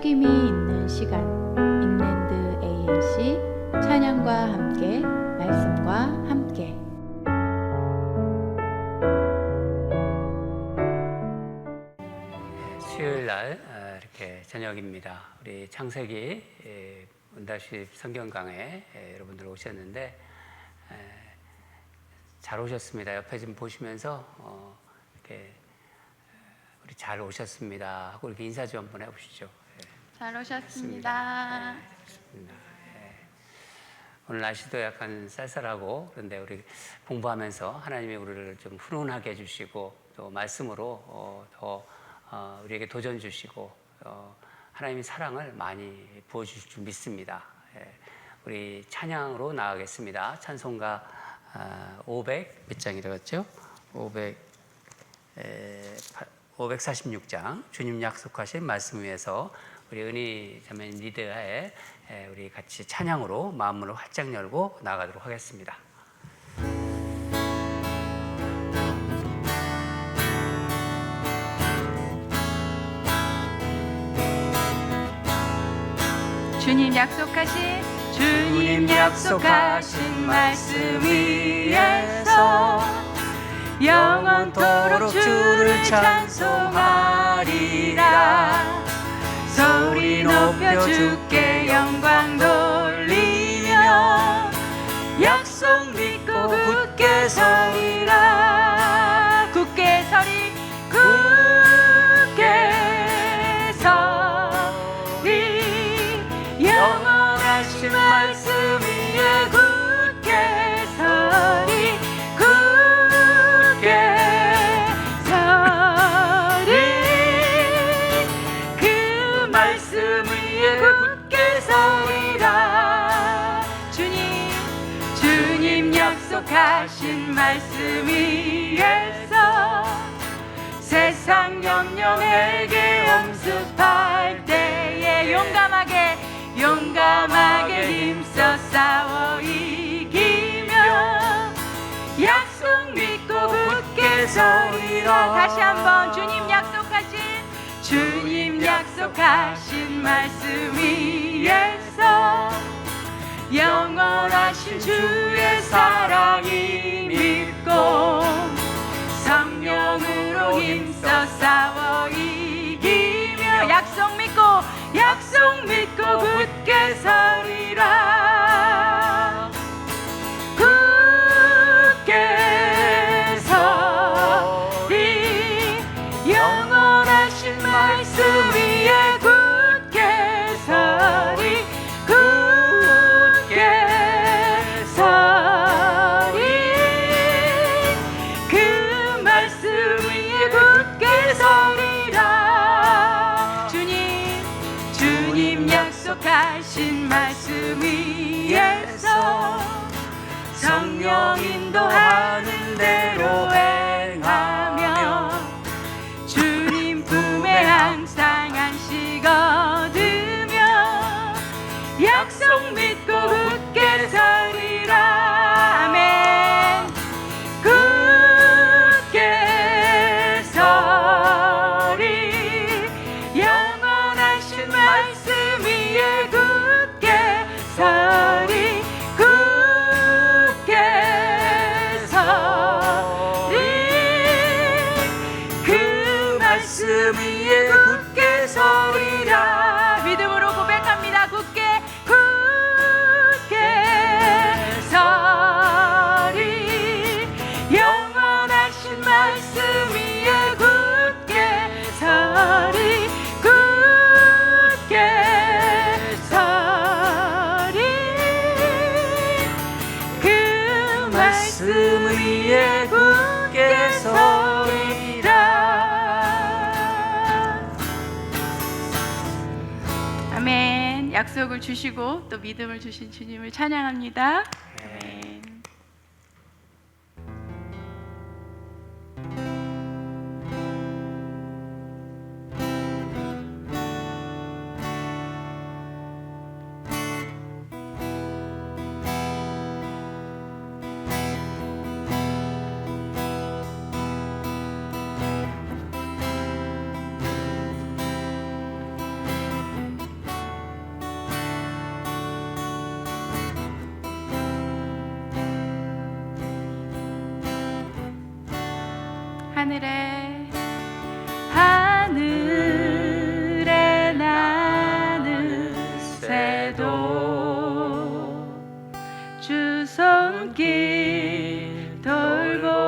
살김이 있는 시간 인랜드 ANC 찬양과 함께 말씀과 함께 수요일 날 이렇게 저녁입니다. 우리 창세기 문다십 성경 강해 여러분들 오셨는데 잘 오셨습니다. 옆에 좀 보시면서 이렇게 우리 잘 오셨습니다 하고 이렇게 인사 좀 한번 해보시죠. 잘 오셨습니다. 좋습니다. 오늘 날씨도 약간 쌀쌀하고 그런데 우리 공부하면서 하나님이 우리를 좀 훈훈하게 해주시고 또 말씀으로 더 우리에게 도전 주시고 하나님의 사랑을 많이 부어주실 줄 믿습니다. 우리 찬양으로 나가겠습니다. 찬송가 500 몇 장이라고 했죠? 546장 주님 약속하신 말씀 위에서 우리 은희 자매님 리드하에 우리 같이 찬양으로 마음을 활짝 열고 나가도록 하겠습니다. 주님 약속하신 말씀 위에서 영원토록 주를 찬송하리라. 소리 높여 주께 영광 돌리며 약속 믿고 굳게 서리라. 굳게 서리 영원하신 말씀 위에 굳게 서리. 그 말씀 위에 굳게 서리라. 주님 약속하신 말씀 위에서 세상 염려에게 엄습할 때에 용감하게 힘써 싸워 이기며 약속 믿고 굳게 서리라. 다시 한번 주님 약속하신 말씀 위에서 영원하신 주의 사랑이 믿고 성령으로 힘써 싸워 이기며 약속 믿고 굳게 서리라. 굳게 서리 영원하신 말씀 위에 굳게 서리. 굳게 서리 그 말씀 위에 굳게 서리라. 주님 약속하신 말씀 위에서 성령 인도하는 대로 행하며 주님 품에 항상 안식 얻으며 약속 믿고 굳게 서리라. 아멘. 굳게 서리 영원하신 말씀 위에 굳게 서리. 굳게 서리 그 말씀 위에 굳게 서리라. 믿음으로 고백합니다. 굳게 서리 영원하신 말씀 위에 굳게 서리. 굳게 서리 그 말씀 위에 굳게 서리라. 아멘. 약속을 주시고 또 믿음을 주신 주님을 찬양합니다. 아멘. 하늘에 나는 새도 주 손길 돌보시네.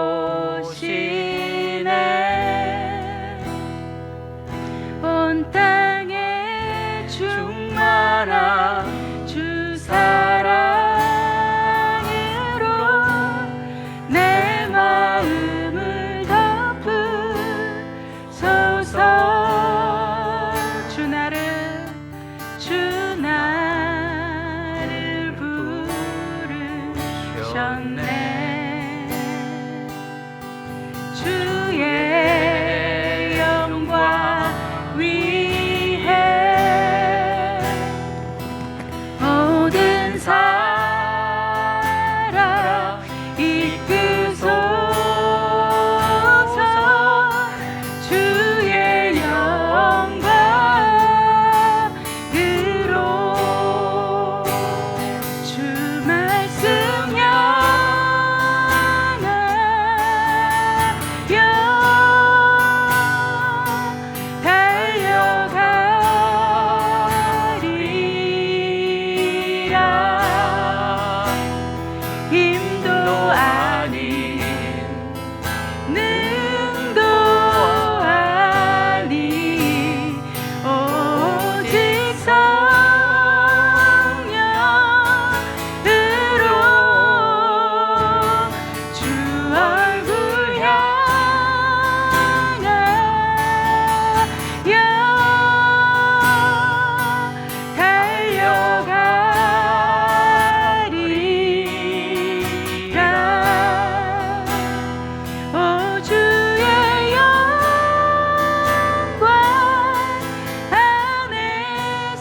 온 땅에 충만한 주 사랑으로 내 마음을 덮으소서. 주 나를 부르셨네. 주의 영광 위해 모든 사람 이끄소서. 주의 영광으로 주 말씀 달려가리라. 힘도 아닌 능도 아닌 오직 성령으로 주 얼굴 향하여 달려가리라. 오 주의 영광 안에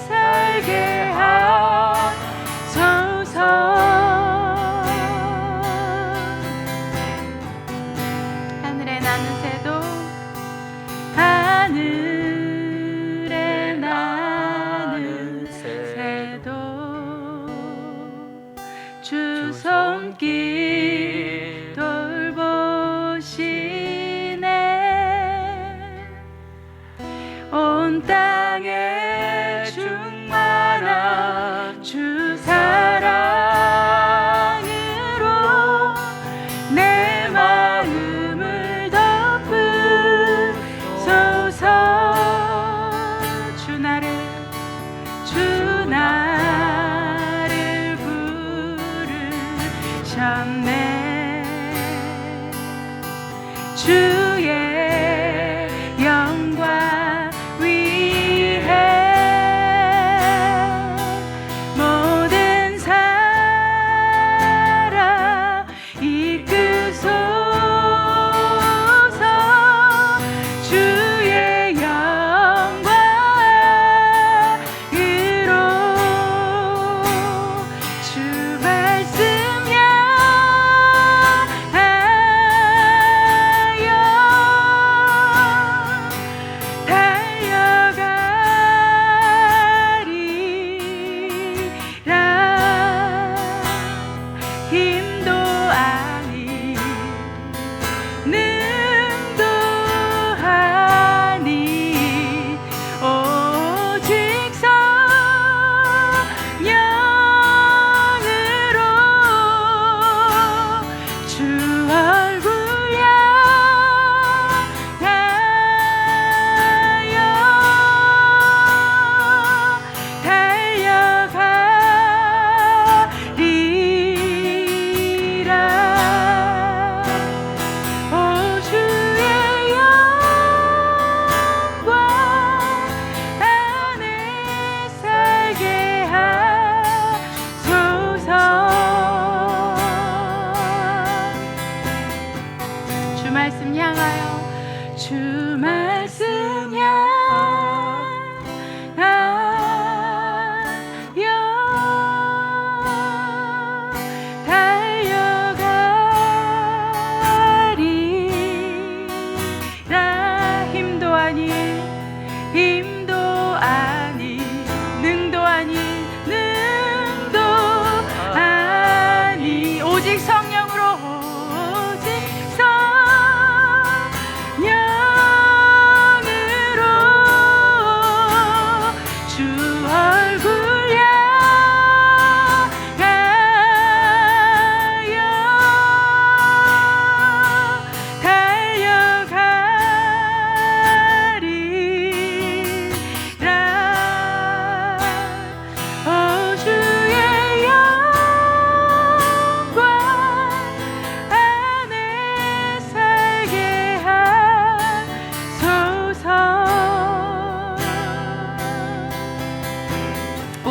살게 하소서. 하늘에 나는 새도 하늘에 나는 새도 주 손길 돌보시네. 온 땅에 충만한 주 사랑으로 내 마음을 덮으소서. 주 나를 부르셨네. 주의 영광 위해 모든 사람 이끄소서. 주의 영광으로 주 말씀 향하여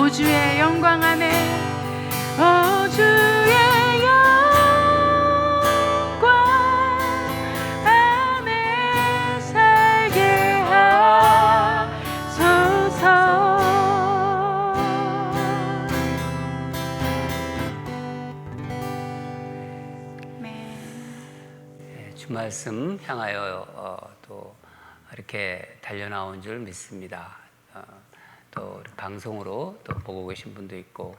오 주의 영광 안에 오 주의 영광 안에 살게 하소서. 주 말씀 향하여 또 이렇게 달려나온 줄 믿습니다. 또 방송으로 또 보고 계신 분도 있고,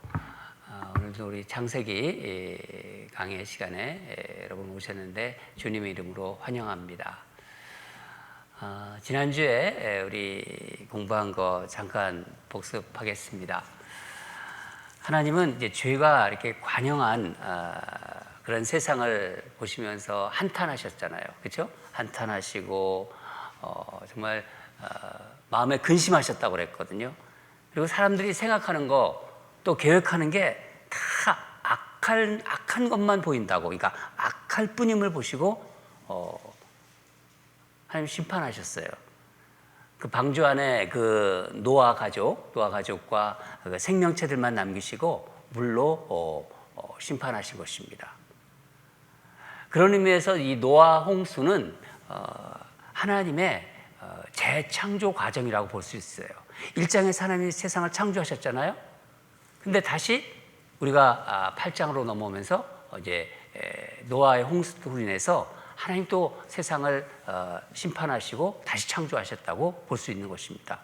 오늘도 우리 창세기 강의 시간에 여러분 오셨는데 주님의 이름으로 환영합니다. 지난주에 우리 공부한 거 잠깐 복습하겠습니다. 하나님은 이제 죄가 이렇게 관영한 그런 세상을 보시면서 한탄하셨잖아요. 그렇죠? 한탄하시고 정말 마음에 근심하셨다고 그랬거든요. 그리고 사람들이 생각하는 거 또 계획하는 게 다 악한 것만 보인다고, 그러니까 악할 뿐임을 보시고 하나님 심판하셨어요. 그 방주 안에 그 노아 가족과 그 생명체들만 남기시고 물로 심판하신 것입니다. 그런 의미에서 이 노아 홍수는 하나님의 재창조 과정이라고 볼 수 있어요. 1장에서 하나님이 세상을 창조하셨잖아요. 근데 다시 우리가 8장으로 넘어오면서 이제 노아의 홍수로 인해서 하나님 또 세상을 심판하시고 다시 창조하셨다고 볼 수 있는 것입니다.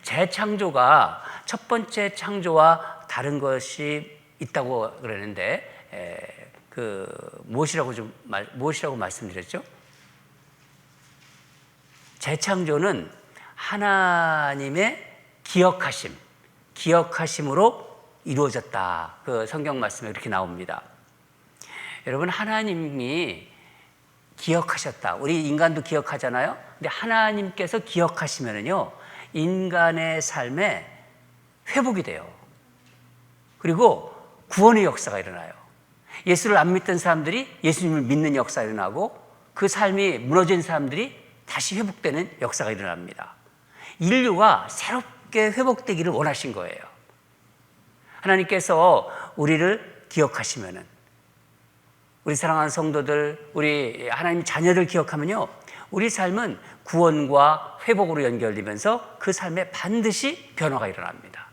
재창조가 첫 번째 창조와 다른 것이 있다고 그러는데 무엇이라고 말씀드렸죠? 재창조는 하나님의 기억하심으로 이루어졌다. 그 성경 말씀에 이렇게 나옵니다. 여러분, 하나님이 기억하셨다. 우리 인간도 기억하잖아요. 근데 하나님께서 기억하시면은요, 인간의 삶에 회복이 돼요. 그리고 구원의 역사가 일어나요. 예수를 안 믿던 사람들이 예수님을 믿는 역사가 일어나고, 그 삶이 무너진 사람들이 다시 회복되는 역사가 일어납니다. 인류가 새롭게 회복되기를 원하신 거예요. 하나님께서 우리를 기억하시면은, 우리 사랑하는 성도들, 우리 하나님 자녀들 기억하면요, 우리 삶은 구원과 회복으로 연결되면서 그 삶에 반드시 변화가 일어납니다.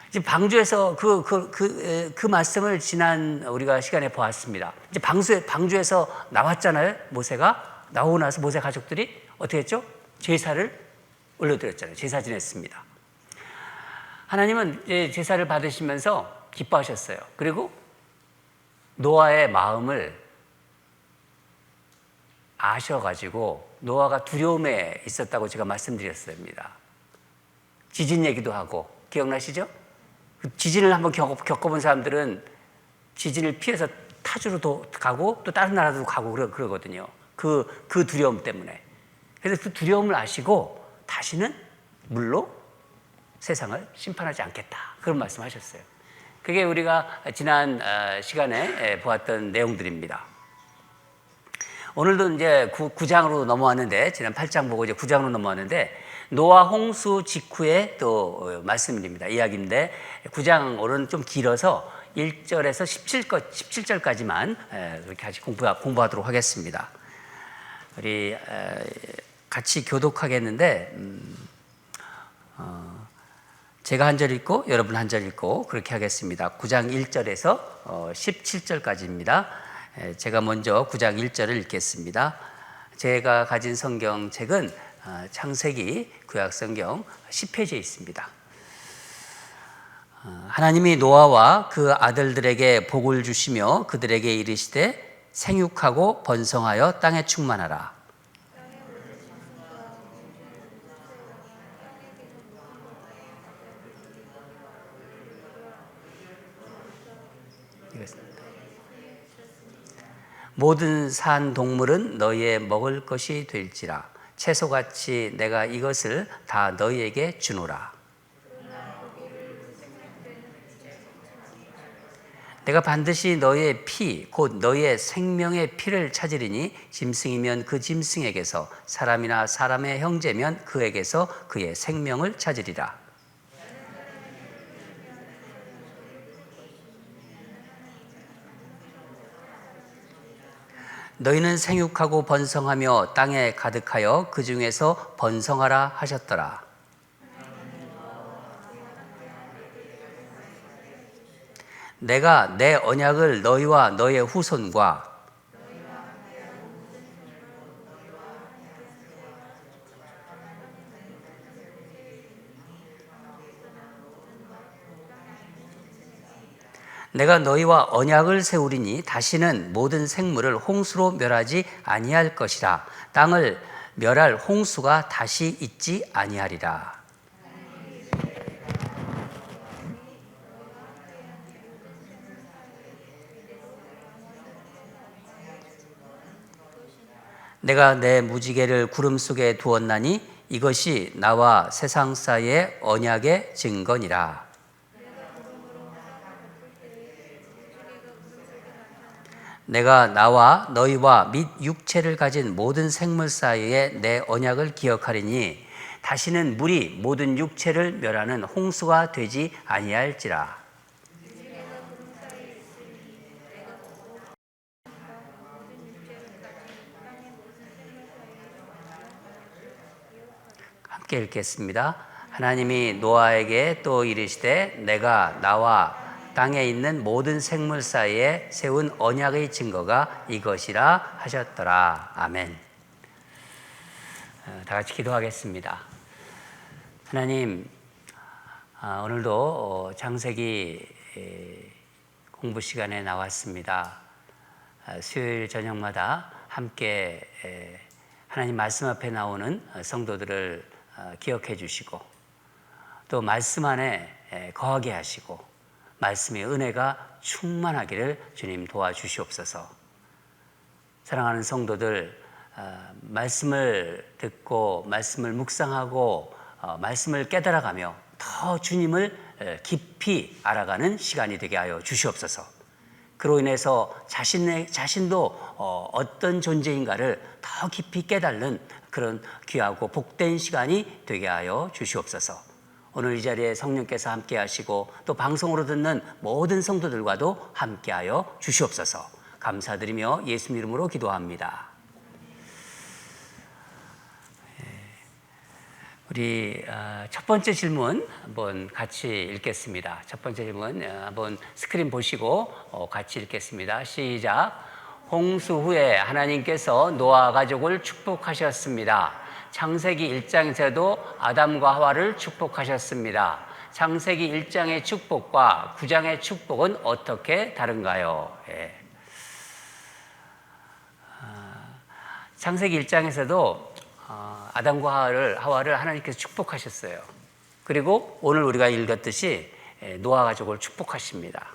이제 방주에서 그 말씀을 지난 우리가 시간에 보았습니다. 이제 방주에서 나왔잖아요. 모세가 나오고 나서 모세 가족들이 어떻게 했죠? 제사를 올려드렸잖아요. 제사 지냈습니다. 하나님은 제사를 받으시면서 기뻐하셨어요. 그리고 노아의 마음을 아셔가지고 노아가 두려움에 있었다고 제가 말씀드렸습니다. 지진 얘기도 하고 기억나시죠? 지진을 한번 겪어본 사람들은 지진을 피해서 타주로 가고 또 다른 나라도 가고 그러거든요. 그 두려움 때문에. 그래서 그 두려움을 아시고 다시는 물로 세상을 심판하지 않겠다. 그런 말씀하셨어요. 그게 우리가 지난 시간에 보았던 내용들입니다. 오늘도 이제 9장으로 넘어왔는데, 지난 8장 보고 이제 9장으로 넘어왔는데, 노아 홍수 직후의 또 말씀입니다. 이야기인데, 9장 오늘은 좀 길어서 1절에서 17절까지만 그렇게 같이 공부하도록 하겠습니다. 우리 같이 교독하겠는데, 제가 한 절 읽고 여러분 한 절 읽고 그렇게 하겠습니다. 9장 1절에서 17절까지입니다. 제가 먼저 9장 1절을 읽겠습니다. 제가 가진 성경책은 창세기 구약성경 10페이지에 있습니다. 하나님이 노아와 그 아들들에게 복을 주시며 그들에게 이르시되 생육하고 번성하여 땅에 충만하라. 모든 산 동물은 너희의 먹을 것이 될지라. 채소같이 내가 이것을 다 너희에게 주노라. 내가 반드시 너희의 피, 곧 너희의 생명의 피를 찾으리니 짐승이면 그 짐승에게서, 사람이나 사람의 형제면 그에게서 그의 생명을 찾으리라. 너희는 생육하고 번성하며 땅에 가득하여 그 중에서 번성하라 하셨더라. 내가 내 언약을 너희와 너희의 후손과 내가 너희와 언약을 세우리니 다시는 모든 생물을 홍수로 멸하지 아니할 것이라. 땅을 멸할 홍수가 다시 있지 아니하리라. 내가 내 무지개를 구름 속에 두었나니 이것이 나와 세상 사이의 언약의 증거니라. 내가 나와 너희와 및 육체를 가진 모든 생물 사이에 내 언약을 기억하리니 다시는 물이 모든 육체를 멸하는 홍수가 되지 아니할지라. 함께 읽겠습니다. 하나님이 노아에게 또 이르시되 내가 나와 땅에 있는 모든 생물 사이에 세운 언약의 증거가 이것이라 하셨더라. 아멘. 다 같이 기도하겠습니다. 하나님, 오늘도 창세기 공부 시간에 나왔습니다. 수요일 저녁마다 함께 하나님 말씀 앞에 나오는 성도들을 기억해 주시고 또 말씀 안에 거하게 하시고 말씀의 은혜가 충만하기를 주님 도와주시옵소서. 사랑하는 성도들, 말씀을 듣고 말씀을 묵상하고 말씀을 깨달아가며 더 주님을 깊이 알아가는 시간이 되게 하여 주시옵소서. 그로 인해서 자신도 어떤 존재인가를 더 깊이 깨달는 그런 귀하고 복된 시간이 되게 하여 주시옵소서. 오늘 이 자리에 성령께서 함께 하시고 또 방송으로 듣는 모든 성도들과도 함께 하여 주시옵소서. 감사드리며 예수님 이름으로 기도합니다. 우리 첫 번째 질문 한번 같이 읽겠습니다. 첫 번째 질문 한번 스크린 보시고 같이 읽겠습니다. 시작. 홍수 후에 하나님께서 노아 가족을 축복하셨습니다. 창세기 1장에서도 아담과 하와를 축복하셨습니다. 창세기 1장의 축복과 9장의 축복은 어떻게 다른가요? 창세기 1장에서도 아담과 하와를 하나님께서 축복하셨어요. 그리고 오늘 우리가 읽었듯이 노아 가족을 축복하십니다.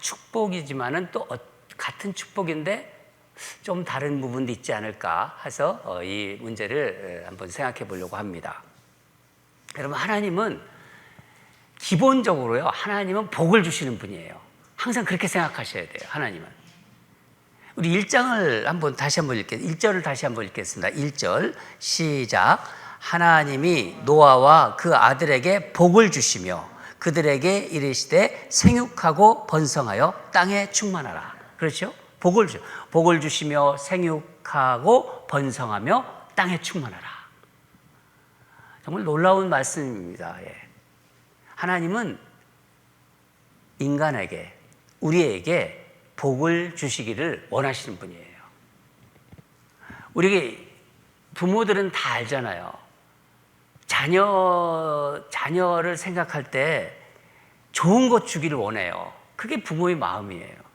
축복이지만은 또 같은 축복인데 좀 다른 부분도 있지 않을까 해서 이 문제를 한번 생각해 보려고 합니다. 여러분, 하나님은 기본적으로요, 하나님은 복을 주시는 분이에요. 항상 그렇게 생각하셔야 돼요. 하나님은. 우리 1장을 다시 한번 읽겠습니다. 1절을 다시 한번 읽겠습니다. 1절 시작. 하나님이 노아와 그 아들에게 복을 주시며 그들에게 이르시되 생육하고 번성하여 땅에 충만하라. 그렇죠? 복을 주시며 생육하고 번성하며 땅에 충만하라. 정말 놀라운 말씀입니다. 하나님은 인간에게, 우리에게 복을 주시기를 원하시는 분이에요. 우리 부모들은 다 알잖아요. 자녀를 생각할 때 좋은 것 주기를 원해요. 그게 부모의 마음이에요.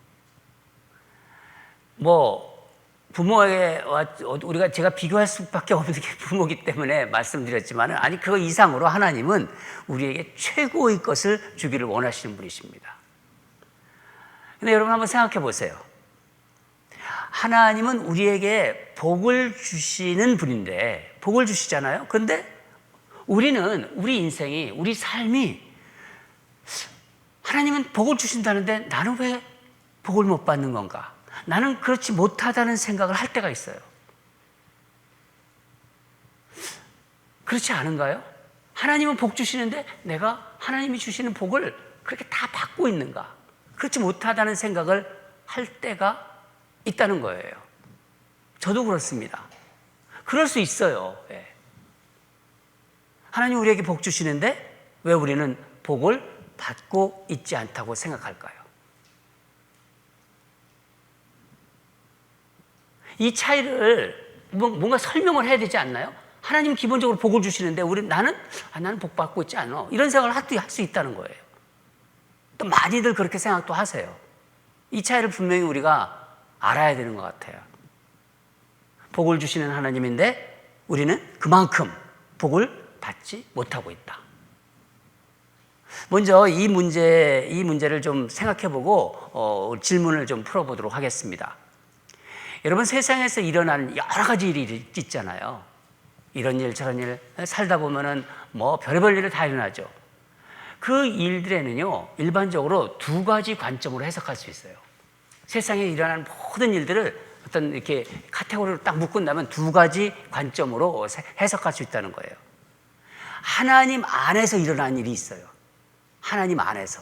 부모에게 제가 비교할 수밖에 없는 게 부모이기 때문에 말씀드렸지만 아니 그거 이상으로 하나님은 우리에게 최고의 것을 주기를 원하시는 분이십니다. 근데 여러분 한번 생각해 보세요. 하나님은 우리에게 복을 주시는 분인데 복을 주시잖아요. 그런데 우리는 우리 인생이, 우리 삶이 하나님은 복을 주신다는데 나는 왜 복을 못 받는 건가? 나는 그렇지 못하다는 생각을 할 때가 있어요. 그렇지 않은가요? 하나님은 복 주시는데 내가 하나님이 주시는 복을 그렇게 다 받고 있는가? 그렇지 못하다는 생각을 할 때가 있다는 거예요. 저도 그렇습니다. 그럴 수 있어요. 예. 하나님 우리에게 복 주시는데 왜 우리는 복을 받고 있지 않다고 생각할까요? 이 차이를 뭔가 설명을 해야 되지 않나요? 하나님 기본적으로 복을 주시는데 나는 복 받고 있지 않아. 이런 생각을 할 수 있다는 거예요. 또 많이들 그렇게 생각도 하세요. 이 차이를 분명히 우리가 알아야 되는 것 같아요. 복을 주시는 하나님인데 우리는 그만큼 복을 받지 못하고 있다. 먼저 이 문제를 좀 생각해보고 질문을 좀 풀어보도록 하겠습니다. 여러분, 세상에서 일어나는 여러 가지 일이 있잖아요. 이런 일 저런 일 살다 보면은 뭐 별의별 일이 다 일어나죠. 그 일들에는요 일반적으로 두 가지 관점으로 해석할 수 있어요. 세상에 일어나는 모든 일들을 어떤 이렇게 카테고리로 딱 묶은다면 두 가지 관점으로 해석할 수 있다는 거예요. 하나님 안에서 일어나는 일이 있어요. 하나님 안에서.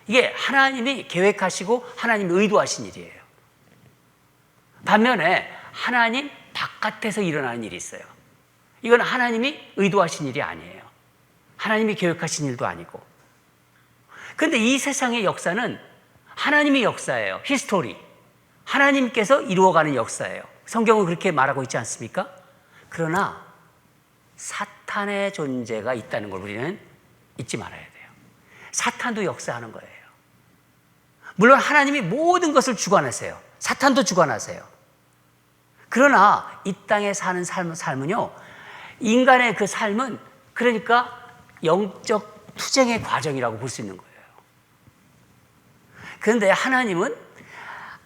이게 하나님이 계획하시고 하나님이 의도하신 일이에요. 반면에 하나님 바깥에서 일어나는 일이 있어요. 이건 하나님이 의도하신 일이 아니에요. 하나님이 계획하신 일도 아니고. 그런데 이 세상의 역사는 하나님의 역사예요. 히스토리. 하나님께서 이루어가는 역사예요. 성경은 그렇게 말하고 있지 않습니까? 그러나 사탄의 존재가 있다는 걸 우리는 잊지 말아야 돼요. 사탄도 역사하는 거예요. 물론 하나님이 모든 것을 주관하세요. 사탄도 주관하세요. 그러나 이 땅에 사는 삶은요, 인간의 그 삶은 그러니까 영적 투쟁의 과정이라고 볼 수 있는 거예요. 그런데 하나님은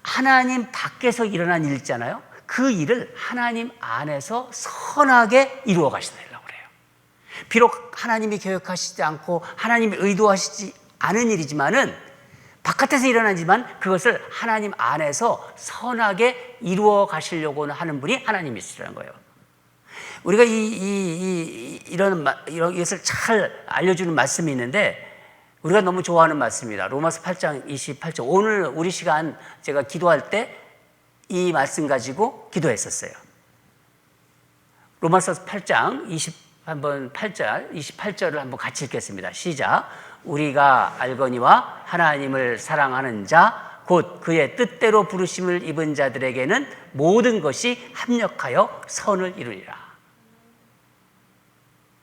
하나님 밖에서 일어난 일 있잖아요. 그 일을 하나님 안에서 선하게 이루어 가시려고 그래요. 비록 하나님이 계획하시지 않고 하나님이 의도하시지 않은 일이지만은 바깥에서 일어나지만 그것을 하나님 안에서 선하게 이루어 가시려고 하는 분이 하나님이시라는 거예요. 우리가 이런 것을 잘 알려주는 말씀이 있는데 우리가 너무 좋아하는 말씀입니다. 로마서 8장 28절. 오늘 우리 시간 제가 기도할 때 이 말씀 가지고 기도했었어요. 로마서 8장 28절을 한번 같이 읽겠습니다. 시작. 우리가 알거니와 하나님을 사랑하는 자, 곧 그의 뜻대로 부르심을 입은 자들에게는 모든 것이 합력하여 선을 이루리라.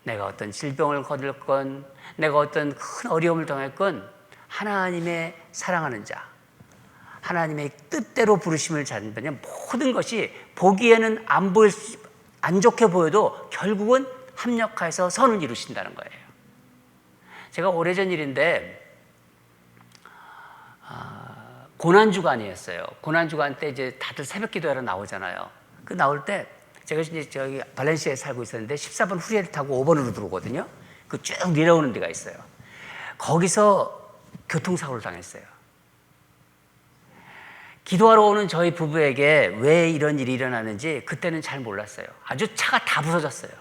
내가 어떤 질병을 거둘건, 내가 어떤 큰 어려움을 당할건 하나님의 사랑하는 자, 하나님의 뜻대로 부르심을 받는 모든 것이 보기에는 안 좋게 보여도 결국은 합력해서 선을 이루신다는 거예요. 제가 오래전 일인데 고난주간이었어요. 고난주간 때 이제 다들 새벽 기도하러 나오잖아요. 그 나올 때 제가 이제 저기 발렌시아에 살고 있었는데 14번 후리에를 타고 5번으로 들어오거든요. 그 쭉 내려오는 데가 있어요. 거기서 교통사고를 당했어요. 기도하러 오는 저희 부부에게 왜 이런 일이 일어나는지 그때는 잘 몰랐어요. 아주 차가 다 부서졌어요.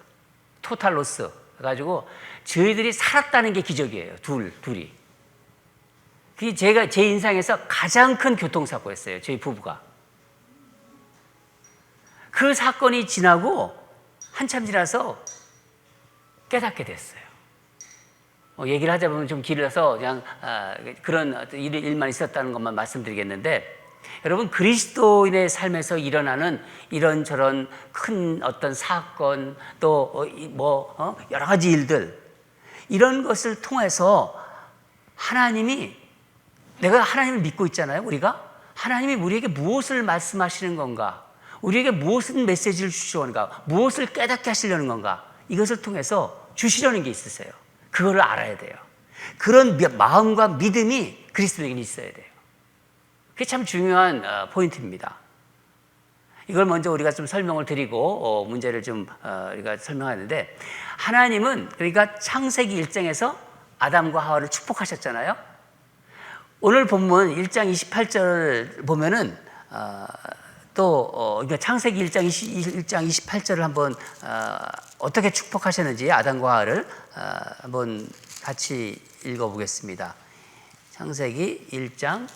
토탈 로스. 그래가지고 저희들이 살았다는 게 기적이에요. 둘이. 그게 제 인생에서 가장 큰 교통사고였어요. 저희 부부가. 그 사건이 지나고 한참 지나서 깨닫게 됐어요. 얘기를 하자 보면 좀 길어서 그냥 그런 일만 있었다는 것만 말씀드리겠는데, 여러분, 그리스도인의 삶에서 일어나는 이런저런 큰 어떤 사건, 또 여러 가지 일들, 이런 것을 통해서 내가 하나님을 믿고 있잖아요. 우리가 하나님이 우리에게 무엇을 말씀하시는 건가, 우리에게 무슨 메시지를 주시려는가, 무엇을 깨닫게 하시려는 건가, 이것을 통해서 주시려는 게 있으세요. 그거를 알아야 돼요. 그런 마음과 믿음이 그리스도에게 있어야 돼요. 그게 참 중요한 포인트입니다. 이걸 먼저 우리가 좀 설명을 드리고 문제를 좀 우리가 설명하는데, 하나님은 그러니까 창세기 1장에서 아담과 하와를 축복하셨잖아요. 오늘 본문 1장 28절 보면은 그러니까 창세기 1장 28절을 한번 어떻게 축복하셨는지 아담과 하와를 한번 같이 읽어보겠습니다. 창세기 1장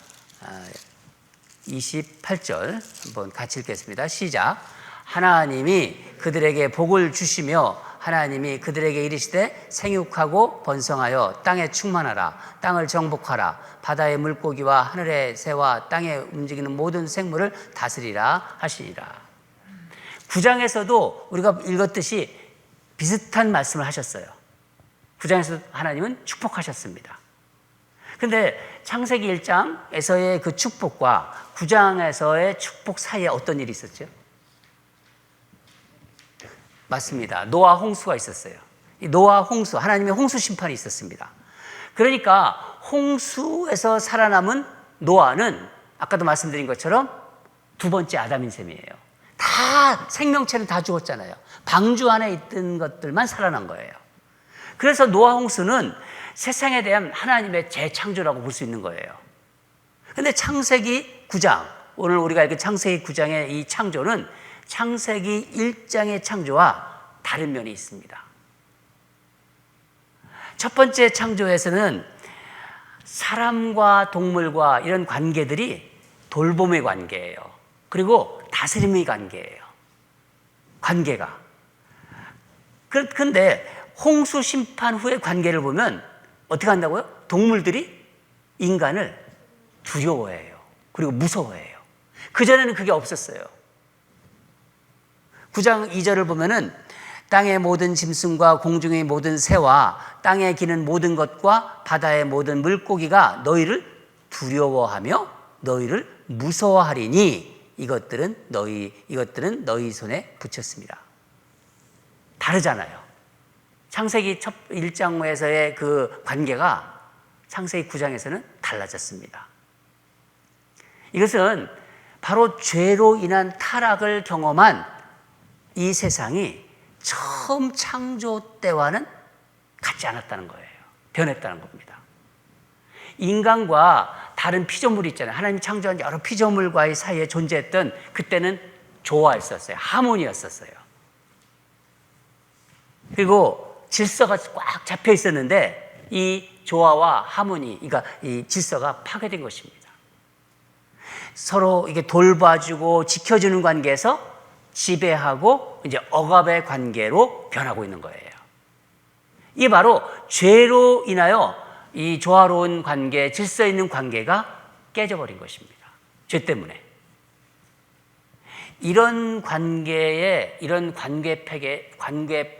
28절 한번 같이 읽겠습니다. 시작. 하나님이 그들에게 복을 주시며 하나님이 그들에게 이르시되 생육하고 번성하여 땅에 충만하라. 땅을 정복하라. 바다의 물고기와 하늘의 새와 땅에 움직이는 모든 생물을 다스리라 하시니라. 9장에서도 우리가 읽었듯이 비슷한 말씀을 하셨어요. 9장에서 하나님은 축복하셨습니다. 그런데 창세기 1장에서의 그 축복과 9장에서의 축복 사이에 어떤 일이 있었죠? 맞습니다. 노아 홍수가 있었어요. 이 노아 홍수, 하나님의 홍수 심판이 있었습니다. 그러니까 홍수에서 살아남은 노아는 아까도 말씀드린 것처럼 두 번째 아담인 셈이에요. 다 생명체는 다 죽었잖아요. 방주 안에 있던 것들만 살아난 거예요. 그래서 노아 홍수는 세상에 대한 하나님의 재창조라고 볼 수 있는 거예요. 그런데 창세기 9장, 오늘 우리가 읽은 창세기 9장의 이 창조는 창세기 1장의 창조와 다른 면이 있습니다. 첫 번째 창조에서는 사람과 동물과 이런 관계들이 돌봄의 관계예요. 그리고 다스림의 관계예요. 관계가. 그런데 홍수 심판 후의 관계를 보면 어떻게 한다고요? 동물들이 인간을 두려워해요. 그리고 무서워해요. 그전에는 그게 없었어요. 9장 2절을 보면은 땅의 모든 짐승과 공중의 모든 새와 땅에 기는 모든 것과 바다의 모든 물고기가 너희를 두려워하며 너희를 무서워하리니 이것들은 너희 손에 붙였습니다. 다르잖아요. 창세기 1장에서의 그 관계가 창세기 9장에서는 달라졌습니다. 이것은 바로 죄로 인한 타락을 경험한 이 세상이 처음 창조 때와는 같지 않았다는 거예요. 변했다는 겁니다. 인간과 다른 피조물이 있잖아요. 하나님이 창조한 여러 피조물과의 사이에 존재했던 그때는 조화였었어요. 하모니였었어요. 그리고 질서가 꽉 잡혀 있었는데 이 조화와 하모니, 그러니까 이 질서가 파괴된 것입니다. 서로 이게 돌봐주고 지켜주는 관계에서 지배하고 이제 억압의 관계로 변하고 있는 거예요. 이게 바로 죄로 인하여 이 조화로운 관계, 질서 있는 관계가 깨져버린 것입니다. 죄 때문에. 이런 관계의, 이런 관계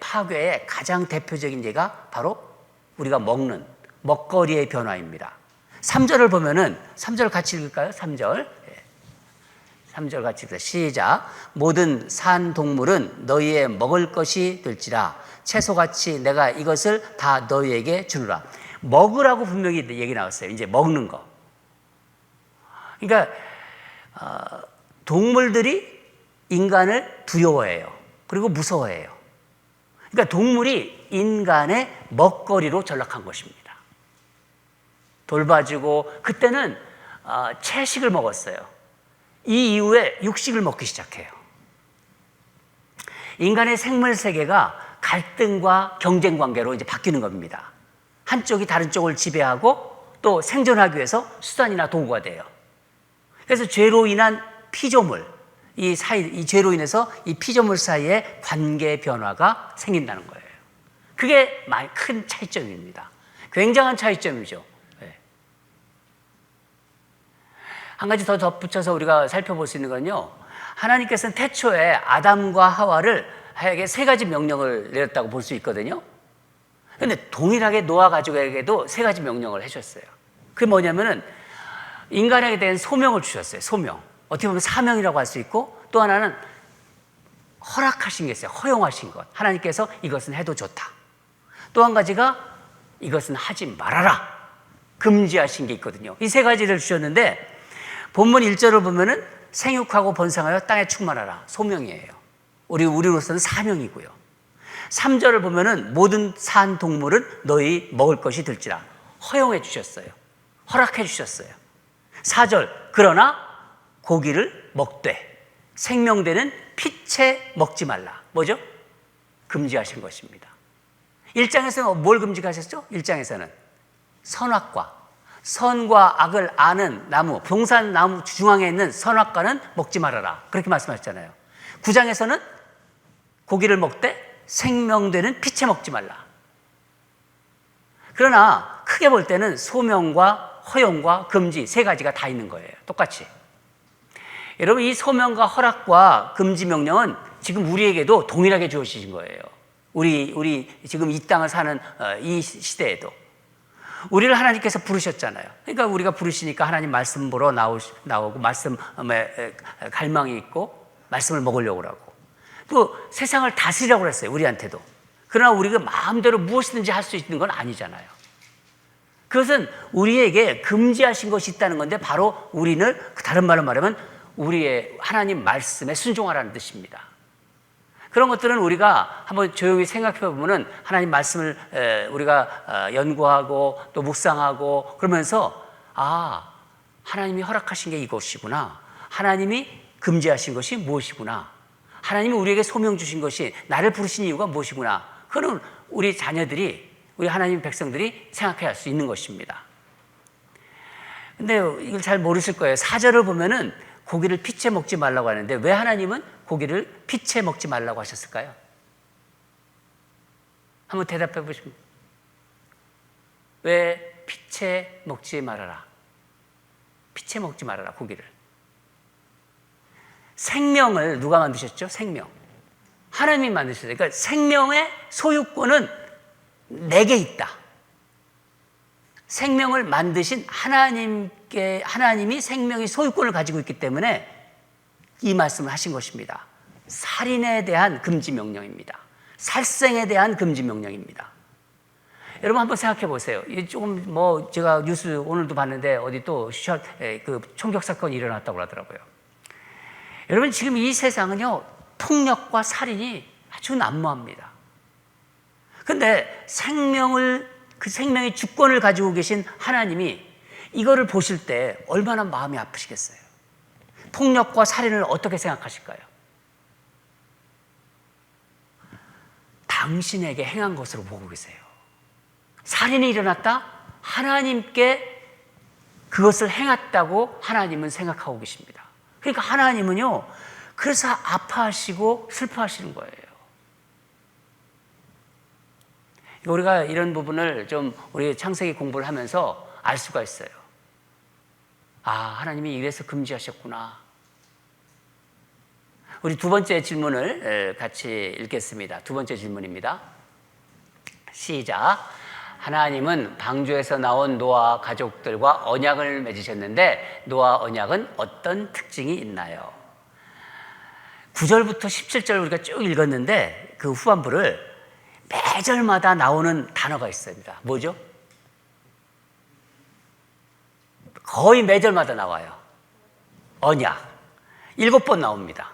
파괴의 가장 대표적인 예가 바로 우리가 먹는 먹거리의 변화입니다. 3절을 보면은, 3절 같이 읽을까요? 3절. 3절 같이 읽자. 시작. 모든 산 동물은 너희의 먹을 것이 될지라 채소같이 내가 이것을 다 너희에게 주노라. 먹으라고 분명히 얘기 나왔어요. 이제 먹는 거. 그러니까 동물들이 인간을 두려워해요. 그리고 무서워해요. 그러니까 동물이 인간의 먹거리로 전락한 것입니다. 돌봐주고 그때는 채식을 먹었어요. 이 이후에 육식을 먹기 시작해요. 인간의 생물 세계가 갈등과 경쟁 관계로 이제 바뀌는 겁니다. 한쪽이 다른 쪽을 지배하고 또 생존하기 위해서 수단이나 도구가 돼요. 그래서 죄로 인한 피조물, 이 죄로 인해서 이 피조물 사이에 관계 변화가 생긴다는 거예요. 그게 많이 큰 차이점입니다. 굉장한 차이점이죠. 한 가지 더 덧붙여서 우리가 살펴볼 수 있는 건요, 하나님께서는 태초에 아담과 하와에게 세 가지 명령을 내렸다고 볼 수 있거든요. 그런데 동일하게 노아 가족에게도 세 가지 명령을 해주셨어요. 그게 뭐냐면은 인간에게 대한 소명을 주셨어요. 소명. 어떻게 보면 사명이라고 할 수 있고, 또 하나는 허락하신 게 있어요. 허용하신 것. 하나님께서 이것은 해도 좋다. 또 한 가지가 이것은 하지 말아라. 금지하신 게 있거든요. 이 세 가지를 주셨는데 본문 1절을 보면은 생육하고 번성하여 땅에 충만하라. 소명이에요. 우리로서는 사명이고요. 3절을 보면은 모든 산 동물은 너희 먹을 것이 될지라. 허용해 주셨어요. 허락해 주셨어요. 4절, 그러나 고기를 먹되 생명되는 피채 먹지 말라. 뭐죠? 금지하신 것입니다. 1장에서는 뭘 금지하셨죠? 1장에서는 선과 악을 아는 나무, 동산나무 중앙에 있는 선악과는 먹지 말아라. 그렇게 말씀하셨잖아요. 9장에서는 고기를 먹되 생명되는 피채 먹지 말라. 그러나 크게 볼 때는 소명과 허용과 금지 세 가지가 다 있는 거예요. 똑같이. 여러분, 이 소명과 허락과 금지 명령은 지금 우리에게도 동일하게 주어지신 거예요. 우리 지금 이 땅을 사는 이 시대에도 우리를 하나님께서 부르셨잖아요. 그러니까 우리가 부르시니까 하나님 말씀 보러 나오고 말씀에 갈망이 있고 말씀을 먹으려고 하고 또 세상을 다스리라고 그랬어요. 우리한테도. 그러나 우리가 마음대로 무엇이든지 할 수 있는 건 아니잖아요. 그것은 우리에게 금지하신 것이 있다는 건데 바로 우리는 다른 말로 말하면 우리의 하나님 말씀에 순종하라는 뜻입니다. 그런 것들은 우리가 한번 조용히 생각해 보면은 하나님 말씀을 우리가 연구하고 또 묵상하고 그러면서 하나님이 허락하신 게 이것이구나. 하나님이 금지하신 것이 무엇이구나. 하나님이 우리에게 소명 주신 것이 나를 부르신 이유가 무엇이구나. 그거는 우리 자녀들이 우리 하나님 백성들이 생각해야 할 수 있는 것입니다. 근데 이걸 잘 모르실 거예요. 4절을 보면은 고기를 피채 먹지 말라고 하는데 왜 하나님은 고기를 피채 먹지 말라고 하셨을까요? 한번 대답해 보시면 왜 피채 먹지 말아라. 피채 먹지 말아라 고기를. 생명을 누가 만드셨죠? 생명. 하나님이 만드셨어요. 그러니까 생명의 소유권은 내게 있다. 생명을 만드신 하나님이 생명의 소유권을 가지고 있기 때문에 이 말씀을 하신 것입니다. 살인에 대한 금지 명령입니다. 살생에 대한 금지 명령입니다. 여러분 한번 생각해 보세요. 조금 제가 뉴스 오늘도 봤는데 어디 또 총격 사건이 일어났다고 하더라고요. 여러분 지금 이 세상은요 폭력과 살인이 아주 난무합니다. 그런데 그 생명의 주권을 가지고 계신 하나님이 이거를 보실 때 얼마나 마음이 아프시겠어요? 폭력과 살인을 어떻게 생각하실까요? 당신에게 행한 것으로 보고 계세요. 살인이 일어났다? 하나님께 그것을 행했다고 하나님은 생각하고 계십니다. 그러니까 하나님은요, 그래서 아파하시고 슬퍼하시는 거예요. 우리가 이런 부분을 좀 우리 창세기 공부를 하면서 알 수가 있어요. 하나님이 이래서 금지하셨구나. 우리 두 번째 질문을 같이 읽겠습니다. 두 번째 질문입니다. 시작. 하나님은 방주에서 나온 노아 가족들과 언약을 맺으셨는데 노아 언약은 어떤 특징이 있나요? 9절부터 17절 우리가 쭉 읽었는데 그 후반부를 매절마다 나오는 단어가 있습니다. 뭐죠? 거의 매절마다 나와요. 언약. 7번 나옵니다.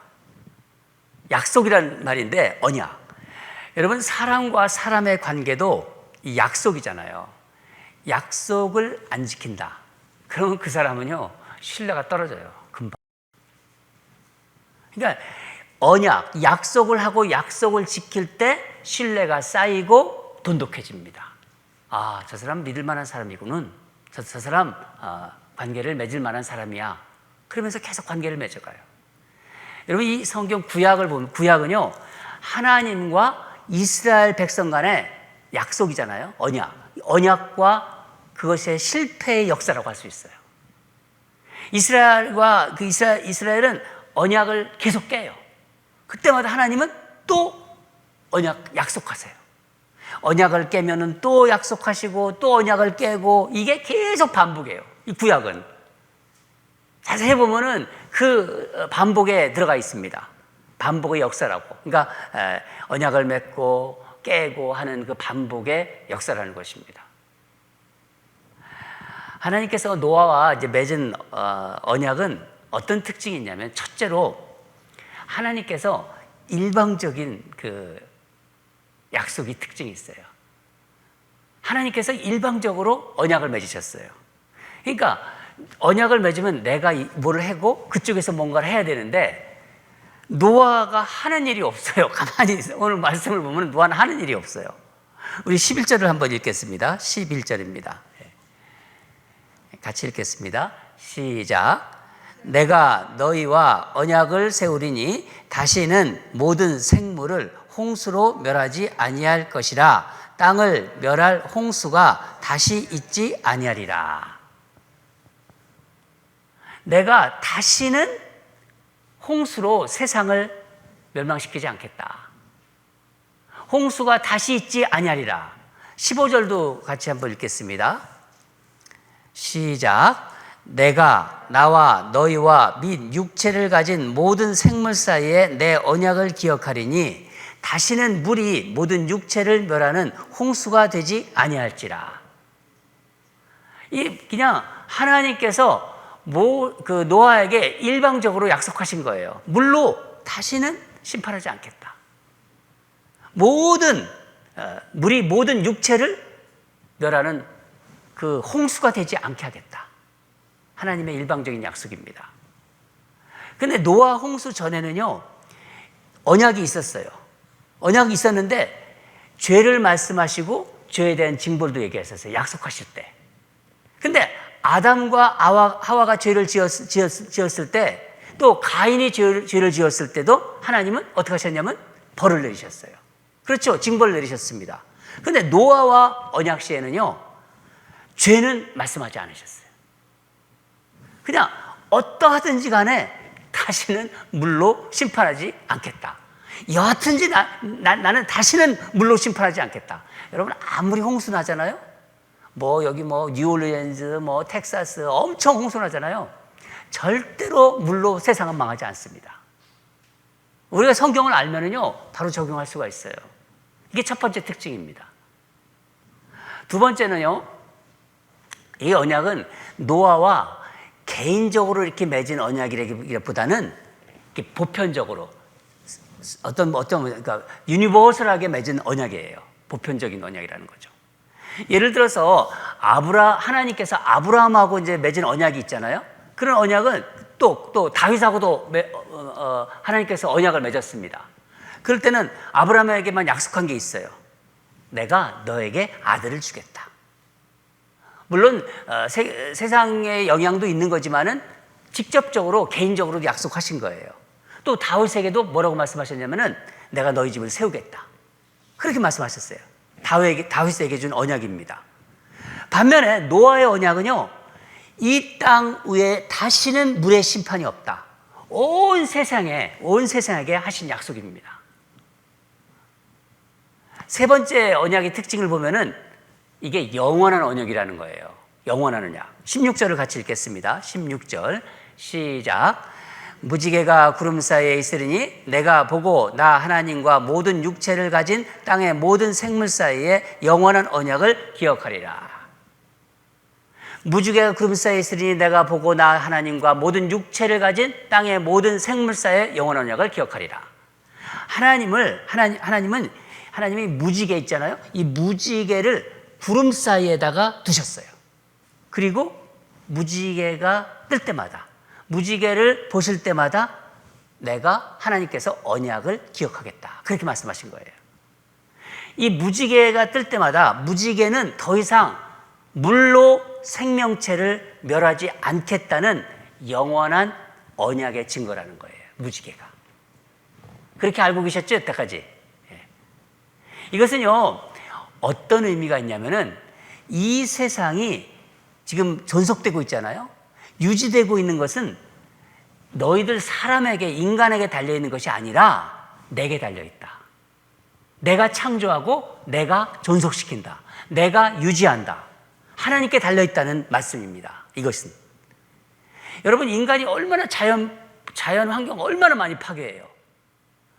약속이란 말인데 언약. 여러분 사람과 사람의 관계도 이 약속이잖아요. 약속을 안 지킨다. 그러면 그 사람은요 신뢰가 떨어져요. 금방. 그러니까 언약, 약속을 하고 약속을 지킬 때 신뢰가 쌓이고 돈독해집니다. 저 사람 믿을 만한 사람이구는. 저 사람 관계를 맺을 만한 사람이야. 그러면서 계속 관계를 맺어가요. 여러분 이 성경 구약을 보면 구약은요 하나님과 이스라엘 백성 간의 약속이잖아요. 언약과 그것의 실패의 역사라고 할 수 있어요. 이스라엘은 언약을 계속 깨요. 그때마다 하나님은 또 약속하세요. 언약을 깨면은 또 약속하시고 또 언약을 깨고 이게 계속 반복해요. 이 구약은 자세히 보면은 그 반복에 들어가 있습니다. 반복의 역사라고. 그러니까 언약을 맺고 깨고 하는 그 반복의 역사라는 것입니다. 하나님께서 노아와 이제 맺은 언약은 어떤 특징이 있냐면 첫째로 하나님께서 일방적인 그 약속이 특징이 있어요. 하나님께서 일방적으로 언약을 맺으셨어요. 그러니까 언약을 맺으면 내가 뭐를 하고 그쪽에서 뭔가를 해야 되는데 노아가 하는 일이 없어요. 가만히 있어요. 오늘 말씀을 보면 노아는 하는 일이 없어요. 우리 11절을 한번 읽겠습니다. 11절입니다. 같이 읽겠습니다. 시작. 내가 너희와 언약을 세우리니 다시는 모든 생물을 홍수로 멸하지 아니할 것이라. 땅을 멸할 홍수가 다시 있지 아니하리라. 내가 다시는 홍수로 세상을 멸망시키지 않겠다. 홍수가 다시 있지 아니하리라. 15절도 같이 한번 읽겠습니다. 시작. 내가 나와 너희와 및 육체를 가진 모든 생물 사이에 내 언약을 기억하리니 다시는 물이 모든 육체를 멸하는 홍수가 되지 아니할지라. 이 그냥 하나님께서 그 노아에게 일방적으로 약속하신 거예요. 물로 다시는 심판하지 않겠다. 물이 모든 육체를 멸하는 그 홍수가 되지 않게 하겠다. 하나님의 일방적인 약속입니다. 근데 노아 홍수 전에는요, 언약이 있었어요. 언약이 있었는데 죄를 말씀하시고 죄에 대한 징벌도 얘기하셨어요. 약속하실 때. 근데 아담과 하와가 죄를 지었을 때, 또 가인이 죄를 지었을 때도 하나님은 어떻게 하셨냐면 벌을 내리셨어요. 그렇죠. 징벌을 내리셨습니다. 근데 노아와 언약 시에는요, 죄는 말씀하지 않으셨어요. 그냥 어떠하든지 간에 다시는 물로 심판하지 않겠다. 여하튼지 나는 다시는 물로 심판하지 않겠다. 여러분, 아무리 홍수 나잖아요. 여기 뉴올리언스, 텍사스 엄청 홍수 나잖아요. 절대로 물로 세상은 망하지 않습니다. 우리가 성경을 알면은요, 바로 적용할 수가 있어요. 이게 첫 번째 특징입니다. 두 번째는요, 이 언약은 노아와 개인적으로 이렇게 맺은 언약이라기보다는 이렇게 보편적으로 그러니까 유니버설하게 맺은 언약이에요. 보편적인 언약이라는 거죠. 예를 들어서 하나님께서 아브라함하고 이제 맺은 언약이 있잖아요. 그런 언약은 또 다윗하고도 하나님께서 언약을 맺었습니다. 그럴 때는 아브라함에게만 약속한 게 있어요. 내가 너에게 아들을 주겠다. 물론 세상의 영향도 있는 거지만은 직접적으로 개인적으로도 약속하신 거예요. 또 다윗에게도 뭐라고 말씀하셨냐면은 내가 너희 집을 세우겠다. 그렇게 말씀하셨어요. 다윗에게 준 언약입니다. 반면에 노아의 언약은요, 이 땅 위에 다시는 물의 심판이 없다. 온 세상에게 하신 약속입니다. 세 번째 언약의 특징을 보면은 이게 영원한 언약이라는 거예요. 영원한 언약. 16절을 같이 읽겠습니다. 16절 시작. 무지개가 구름 사이에 있으리니 내가 보고 나 하나님과 모든 육체를 가진 땅의 모든 생물 사이에 영원한 언약을 기억하리라. 무지개가 구름 사이에 있으리니 내가 보고 나 하나님과 모든 육체를 가진 땅의 모든 생물 사이에 영원한 언약을 기억하리라. 하나님이 무지개 있잖아요. 이 무지개를 구름 사이에다가 두셨어요. 그리고 무지개가 뜰 때마다, 무지개를 보실 때마다 내가 하나님께서 언약을 기억하겠다. 그렇게 말씀하신 거예요. 이 무지개가 뜰 때마다 무지개는 더 이상 물로 생명체를 멸하지 않겠다는 영원한 언약의 증거라는 거예요. 무지개가. 그렇게 알고 계셨죠? 여태까지. 이것은요, 어떤 의미가 있냐면은 이 세상이 지금 존속되고 있잖아요. 유지되고 있는 것은 너희들 사람에게, 인간에게 달려있는 것이 아니라 내게 달려있다. 내가 창조하고 내가 존속시킨다. 내가 유지한다. 하나님께 달려있다는 말씀입니다. 이것은. 여러분, 인간이 얼마나 자연 환경 얼마나 많이 파괴해요.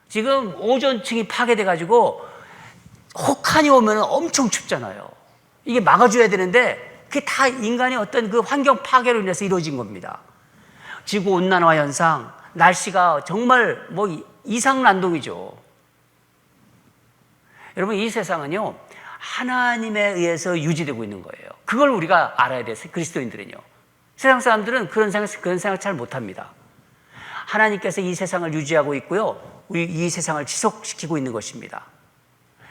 지금 오존층이 파괴돼가지고 혹한이 오면 엄청 춥잖아요. 이게 막아줘야 되는데 그게 다 인간의 어떤 그 환경 파괴로 인해서 이루어진 겁니다. 지구온난화 현상, 날씨가 정말 이상난동이죠. 여러분, 이 세상은요, 하나님에 의해서 유지되고 있는 거예요. 그걸 우리가 알아야 돼요, 그리스도인들은요. 세상 사람들은 그런 생각 잘 못합니다. 하나님께서 이 세상을 유지하고 있고요. 이 세상을 지속시키고 있는 것입니다.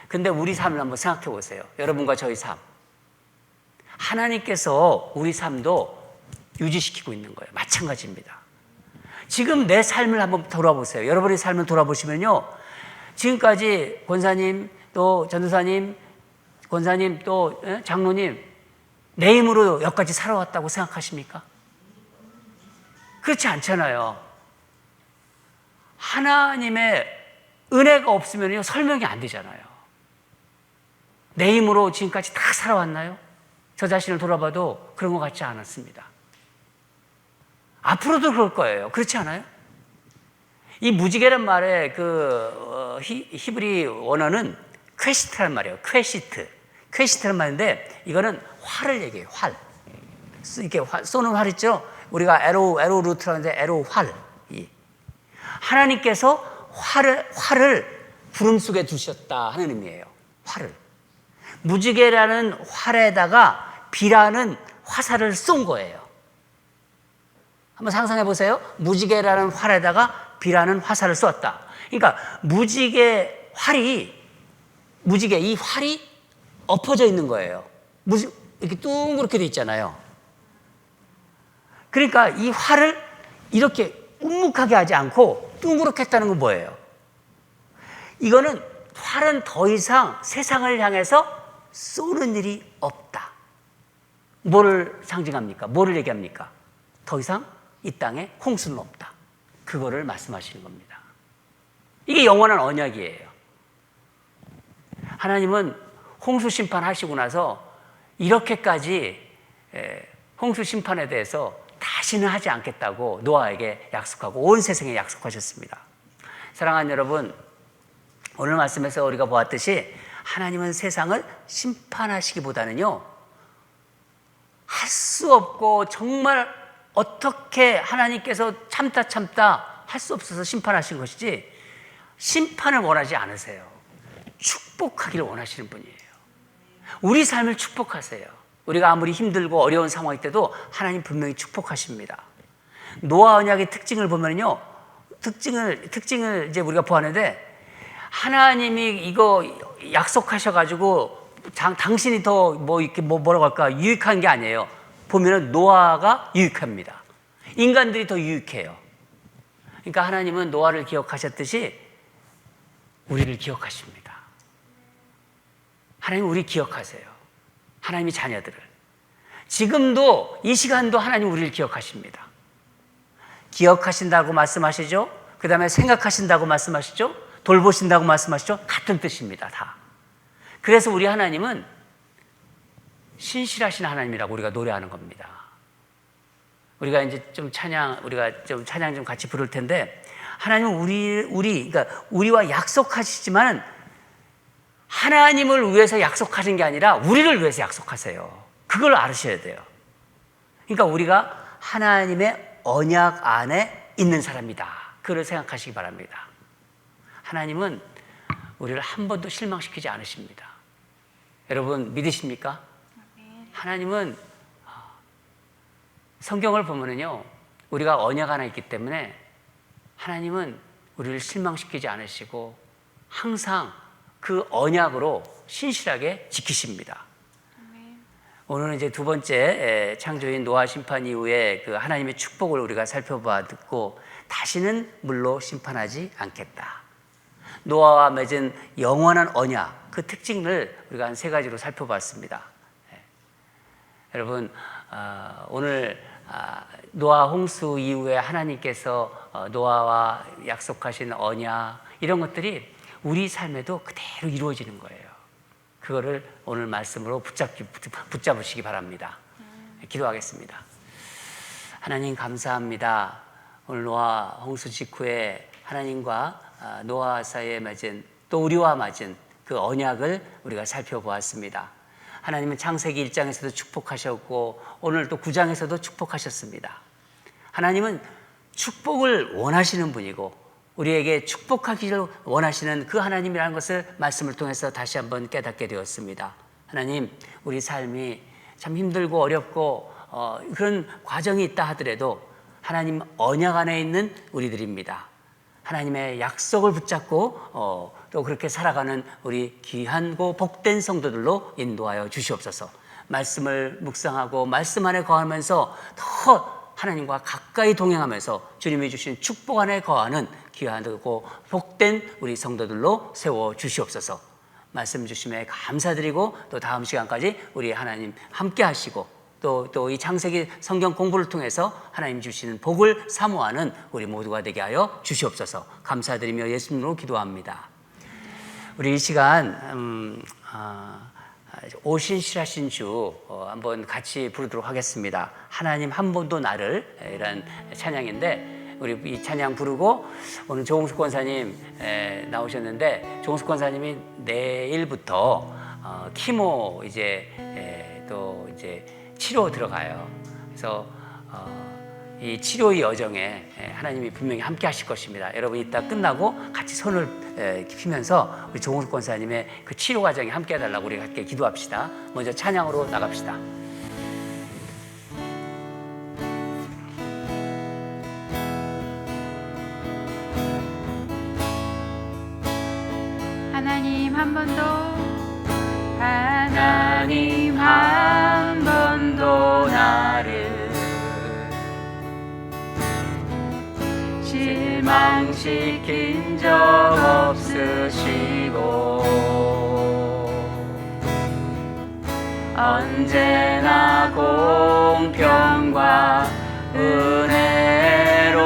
근데 우리 삶을 한번 생각해 보세요. 여러분과 저희 삶. 하나님께서 우리 삶도 유지시키고 있는 거예요. 마찬가지입니다. 지금 내 삶을 한번 돌아보세요. 여러분의 삶을 돌아보시면요. 지금까지 권사님, 또 전도사님, 권사님, 또 장로님, 내 힘으로 여기까지 살아왔다고 생각하십니까? 그렇지 않잖아요. 하나님의 은혜가 없으면요, 설명이 안 되잖아요. 내 힘으로 지금까지 다 살아왔나요? 저 자신을 돌아봐도 그런 것 같지 않았습니다. 앞으로도 그럴 거예요. 그렇지 않아요? 이 무지개란 말의 히브리 원어는 퀘시트란 말이에요. 퀘시트란 말인데 이거는 활을 얘기해요. 활. 이렇게 쏘는 활 있죠? 우리가 에로 루트라고 하는데 에로 활. 하나님께서 활을 구름 속에 두셨다 하는 의미예요. 활을. 무지개라는 활에다가 비라는 화살을 쏜 거예요. 한번 상상해 보세요. 무지개라는 활에다가 비라는 화살을 쏘았다. 그러니까 이 활이 엎어져 있는 거예요. 이렇게 둥그렇게 돼 있잖아요. 그러니까 이 활을 이렇게 움묵하게 하지 않고 둥그렇게 했다는 건 뭐예요? 이거는 활은 더 이상 세상을 향해서 쏘는 일이 없다. 뭐를 상징합니까? 뭐를 얘기합니까? 더 이상 이 땅에 홍수는 없다. 그거를 말씀하시는 겁니다. 이게 영원한 언약이에요. 하나님은 홍수 심판하시고 나서 이렇게까지 홍수 심판에 대해서 다시는 하지 않겠다고 노아에게 약속하고 온 세상에 약속하셨습니다. 사랑하는 여러분, 오늘 말씀에서 우리가 보았듯이 하나님은 세상을 심판하시기보다는요, 할 수 없고 정말 어떻게 하나님께서 참다 할 수 없어서 심판하신 것이지 심판을 원하지 않으세요. 축복하기를 원하시는 분이에요. 우리 삶을 축복하세요. 우리가 아무리 힘들고 어려운 상황일 때도 하나님 분명히 축복하십니다. 노아 언약의 특징을 보면요, 특징을 이제 우리가 보았는데, 하나님이 이거 약속하셔가지고 당신이 더 뭐라고 할까 유익한 게 아니에요. 보면은 노아가 유익합니다. 인간들이 더 유익해요. 그러니까 하나님은 노아를 기억하셨듯이 우리를 기억하십니다. 하나님 우리 기억하세요. 하나님의 자녀들을. 지금도 이 시간도 하나님 우리를 기억하십니다. 기억하신다고 말씀하시죠. 그 다음에 생각하신다고 말씀하시죠. 돌보신다고 말씀하시죠. 같은 뜻입니다. 다. 그래서 우리 하나님은 신실하신 하나님이라고 우리가 노래하는 겁니다. 우리가 이제 우리가 좀 찬양 좀 같이 부를 텐데, 하나님은 그러니까 우리와 약속하시지만 하나님을 위해서 약속하신 게 아니라 우리를 위해서 약속하세요. 그걸 알으셔야 돼요. 그러니까 우리가 하나님의 언약 안에 있는 사람이다. 그걸 생각하시기 바랍니다. 하나님은 우리를 한 번도 실망시키지 않으십니다. 여러분 믿으십니까? 하나님은 성경을 보면은요, 우리가 언약 안에 있기 때문에 하나님은 우리를 실망시키지 않으시고 항상 그 언약으로 신실하게 지키십니다. 오늘은 이제 두 번째 창조인 노아 심판 이후에 그 하나님의 축복을 우리가 살펴보았고, 다시는 물로 심판하지 않겠다. 노아와 맺은 영원한 언약, 그 특징을 우리가 한 세 가지로 살펴봤습니다. 여러분, 오늘 노아 홍수 이후에 하나님께서 노아와 약속하신 언약, 이런 것들이 우리 삶에도 그대로 이루어지는 거예요. 그거를 오늘 말씀으로 붙잡으시기 바랍니다. 기도하겠습니다. 하나님 감사합니다. 오늘 노아 홍수 직후에 하나님과 노아 사이에 맺은, 또 우리와 맺은 그 언약을 우리가 살펴보았습니다. 하나님은 창세기 1장에서도 축복하셨고 오늘 또 9장에서도 축복하셨습니다. 하나님은 축복을 원하시는 분이고 우리에게 축복하기를 원하시는 그 하나님이라는 것을 말씀을 통해서 다시 한번 깨닫게 되었습니다. 하나님, 우리 삶이 참 힘들고 어렵고 그런 과정이 있다 하더라도 하나님 언약 안에 있는 우리들입니다. 하나님의 약속을 붙잡고 또 그렇게 살아가는 우리 귀하고 복된 성도들로 인도하여 주시옵소서. 말씀을 묵상하고 말씀 안에 거하면서 더 하나님과 가까이 동행하면서 주님이 주신 축복 안에 거하는 귀하고 복된 우리 성도들로 세워 주시옵소서. 말씀 주심에 감사드리고 또 다음 시간까지 우리 하나님 함께 하시고 또 이 창세기 성경 공부를 통해서 하나님 주시는 복을 사모하는 우리 모두가 되게 하여 주시옵소서. 감사드리며 예수님으로 기도합니다. 우리 이 시간 오신실하신 주 한번 같이 부르도록 하겠습니다. 하나님 한 번도 나를, 이런 찬양인데 우리 이 찬양 부르고 오늘 조홍숙 권사님 나오셨는데, 조홍숙 권사님이 내일부터 키모 또 치료 들어가요. 그래서 이 치료의 여정에 하나님이 분명히 함께 하실 것입니다. 여러분 이따 끝나고 같이 손을 피면서 우리 조홍숙 권사님의 그 치료 과정에 함께 해달라고 우리 함께 기도합시다. 먼저 찬양으로 나갑시다. 하나님 한 번도, 하나님 한 번도 나를 실망시킨 적 없으시고 언제나 공평과 은혜로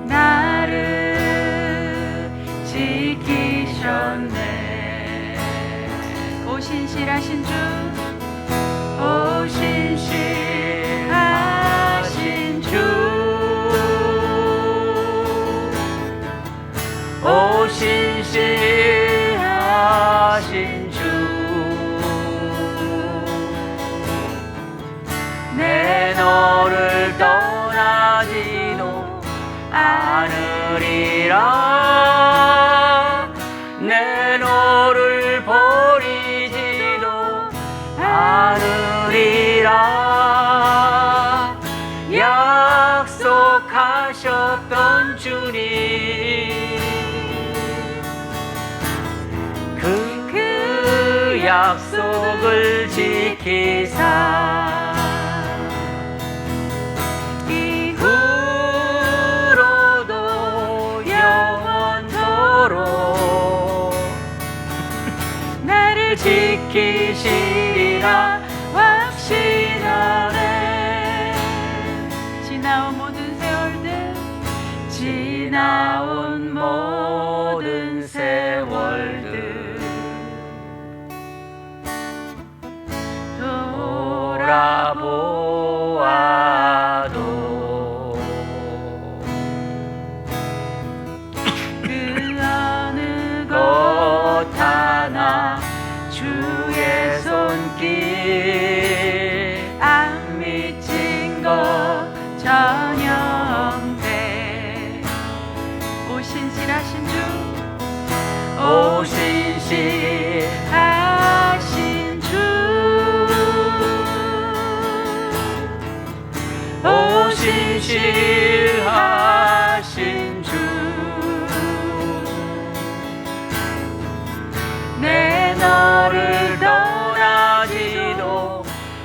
나를 지키셨네. 오신실하신 주, 오신실하신 주, 오신실하신 주, 내 너를 떠나지도 않으리라. 내 너를 버리지도 않으리라. 약속하셨던 주님, 그 약속을 지키사 이후로도 영원토록 나를 지키시리라 확신하네. 지나온 모든 세월들, 지나온 모든 세월들 돌아보아도 그 어느 것 하나 주의 손길 안 미친 것 전혀 없네. 오신실하신 주, 오신실하신 주, 오신실하신 주, 내 너를 떠나지도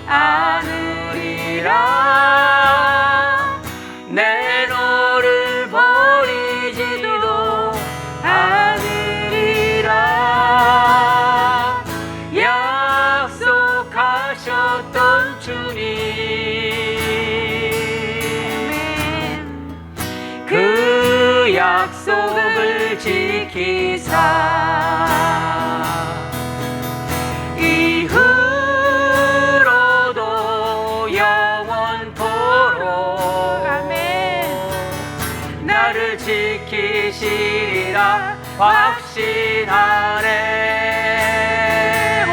않으리라. 내 너를 버리지도 않으리라. 약속하셨던 주님, 그 약속을 지키사 이후로도 영원토록 나를 지키시리라 확신하네.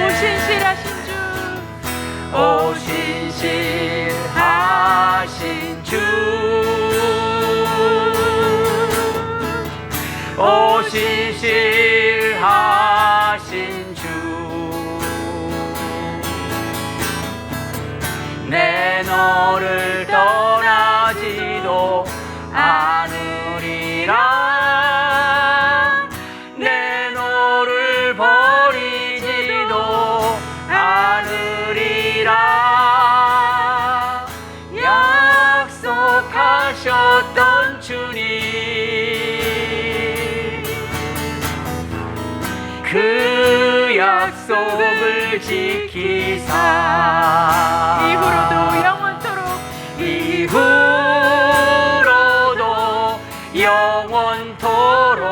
오신실하신 주, 오신실하신 주, 오신실하신 주, 너를 떠나지도 않으리라. 내 너를 버리지도 않으리라. 약속하셨던 주님, 그 약속을 지키사 이후로도 영원토록 이후로도 영원토록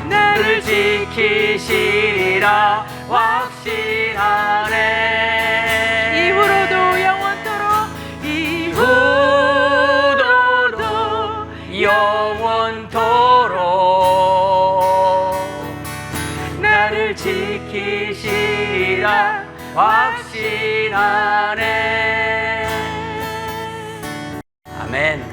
나를 지키시리라 확신하네. 이후로도 영원토록 이후로도 영원토록 나를 지키시리라 확신하네. 아멘.